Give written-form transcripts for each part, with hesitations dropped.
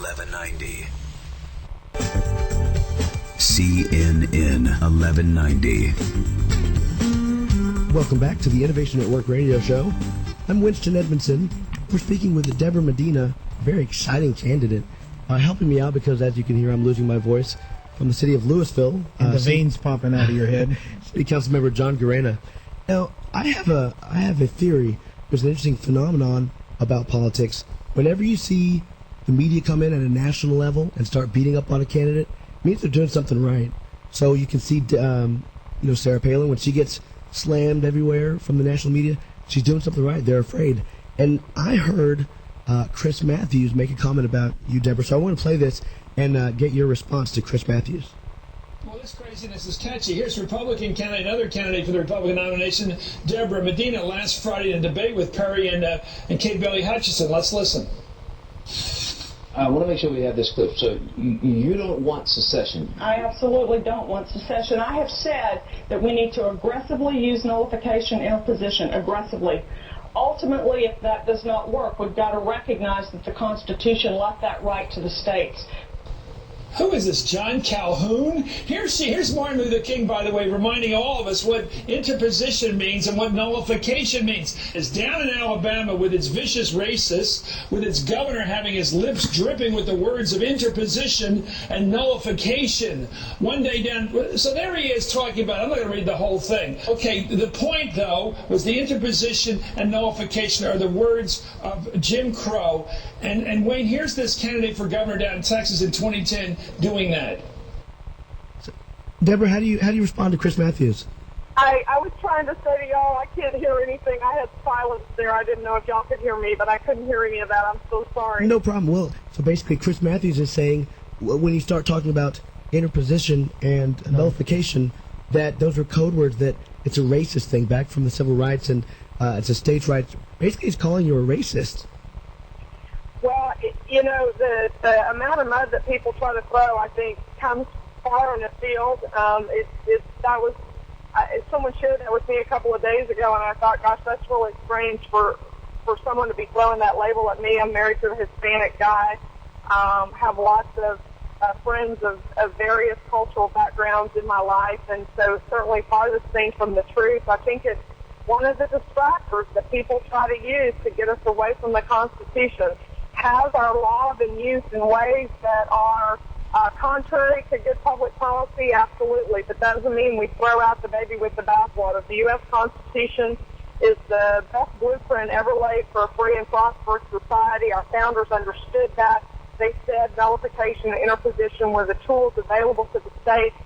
1190. CNN 1190. Welcome back to the Innovation at Work radio show. I'm Winston Edmondson. We're speaking with Debra Medina, a very exciting candidate, helping me out because, as you can hear, I'm losing my voice, from the city of Louisville. And the veins popping out of your head. City Council Member John Garena. Now, I have a theory. There's an interesting phenomenon about politics. Whenever you see the media come in at a national level and start beating up on a candidate, it means they're doing something right. So you can see, Sarah Palin, when she gets slammed everywhere from the national media, she's doing something right. They're afraid. And I heard Chris Matthews make a comment about you, Deborah. So I want to play this and get your response to Chris Matthews. Well, this craziness is catchy. Here's Republican candidate, another candidate for the Republican nomination, Debra Medina, last Friday in a debate with Perry and Kate Bailey Hutchison. Let's listen. I want to make sure we have this clip. So you don't want secession? I absolutely don't want secession. I have said that we need to aggressively use nullification interposition, aggressively. Ultimately, if that does not work, we've got to recognize that the Constitution left that right to the states. Who is this, John Calhoun? Here's Martin Luther King, by the way, reminding all of us what interposition means and what nullification means. It's down in Alabama with its vicious racists, with its governor having his lips dripping with the words of interposition and nullification. One day down, so there he is talking about, I'm not going to read the whole thing. Okay, the point, though, was the interposition and nullification are the words of Jim Crow. And Wayne, here's this candidate for governor down in Texas in 2010 doing that. So, Deborah, how do you respond to Chris Matthews? I was trying to say to y'all, I can't hear anything. I had silence there. I didn't know if y'all could hear me, but I couldn't hear any of that. I'm so sorry. No problem. Well, so basically Chris Matthews is saying when you start talking about interposition and nullification, that those are code words, that it's a racist thing back from the civil rights and it's a states' rights. Basically, he's calling you a racist. Well, the amount of mud that people try to throw, I think, comes far in the field. Someone shared that with me a couple of days ago, and I thought, gosh, that's really strange for someone to be throwing that label at me. I'm married to a Hispanic guy, have lots of friends of various cultural backgrounds in my life, and so certainly farthest thing from the truth. I think it's one of the distractors that people try to use to get us away from the Constitution. Has our law been used in ways that are contrary to good public policy? Absolutely. But that doesn't mean we throw out the baby with the bathwater. The U.S. Constitution is the best blueprint ever laid for a free and prosperous society. Our founders understood that. They said nullification and interposition were the tools available to the states.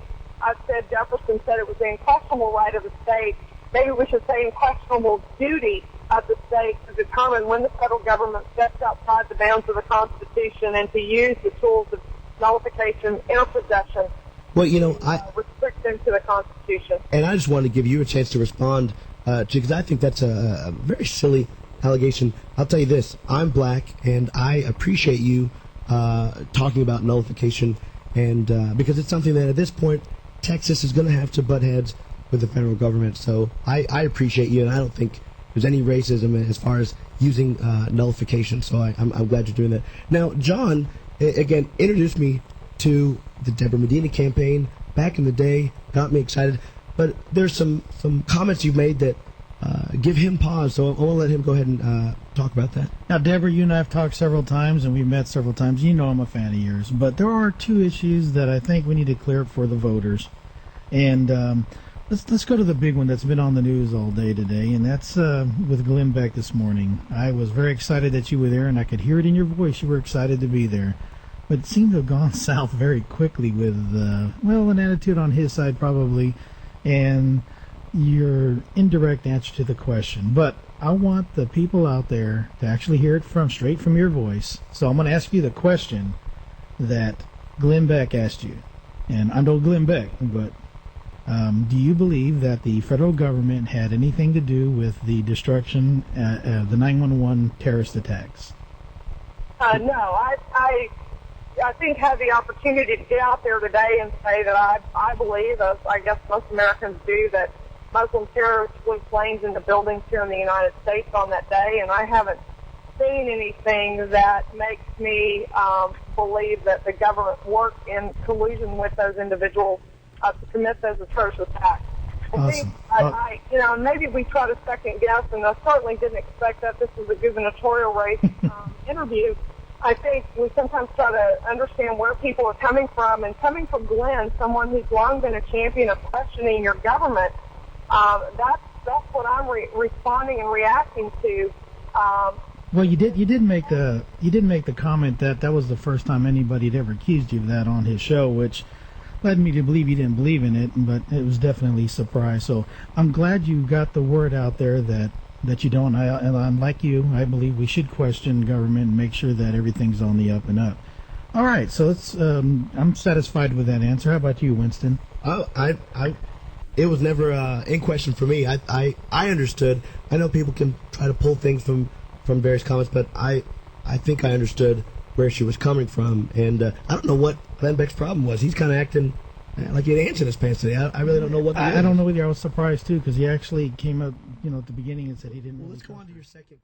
I said Jefferson said it was the unquestionable right of the state. Maybe we should say unquestionable duty of the state to determine when the federal government steps outside the bounds of the Constitution and to use the tools of nullification, interpossession, restrict them to the Constitution. And I just wanted to give you a chance to respond because I think that's a very silly allegation. I'll tell you this, I'm black, and I appreciate you talking about nullification, and because it's something that at this point Texas is going to have to butt heads with the federal government. So I appreciate you, and I don't think there's any racism as far as using nullification. So I'm glad you're doing that. Now, John, again, introduced me to the Debra Medina campaign back in the day, got me excited. But there's some comments you've made that give him pause. So I want to let him go ahead and talk about that. Now, Deborah, you and I have talked several times, and we've met several times. You know I'm a fan of yours. But there are two issues that I think we need to clear up for the voters. And let's go to the big one that's been on the news all day today, and that's with Glenn Beck this morning. I was very excited that you were there, and I could hear it in your voice. You were excited to be there. But it seemed to have gone south very quickly with, an attitude on his side probably, and your indirect answer to the question. But I want the people out there to actually hear it straight from your voice. So I'm going to ask you the question that Glenn Beck asked you. And I know Glenn Beck, but do you believe that the federal government had anything to do with the destruction, the 9/11 terrorist attacks? No, I think had the opportunity to get out there today and say that I believe, as I guess most Americans do, that Muslim terrorists flew planes into buildings here in the United States on that day, and I haven't seen anything that makes me believe that the government worked in collusion with those individuals to commit those atrocious acts. Awesome. Maybe we try to second guess, and I certainly didn't expect that. This was a gubernatorial race interview. I think we sometimes try to understand where people are coming from, and coming from Glenn, someone who's long been a champion of questioning your government. That's what I'm responding and reacting to. Well, you did make the comment that was the first time anybody had ever accused you of that on his show, which led me to believe you didn't believe in it, but it was definitely a surprise. So I'm glad you got the word out there that you don't. And I'm like you. I believe we should question government and make sure that everything's on the up and up. All right, so it's I'm satisfied with that answer. How about you, Winston? It was never in question for me. I understood. I know people can try to pull things from various comments, but I think I understood where she was coming from, and I don't know what Glenn Beck's problem was. He's kind of acting like he had ants in his pants today. I really don't know what. I don't know either. I was surprised too because he actually came up, at the beginning and said he didn't. Well, really let's go on to your second.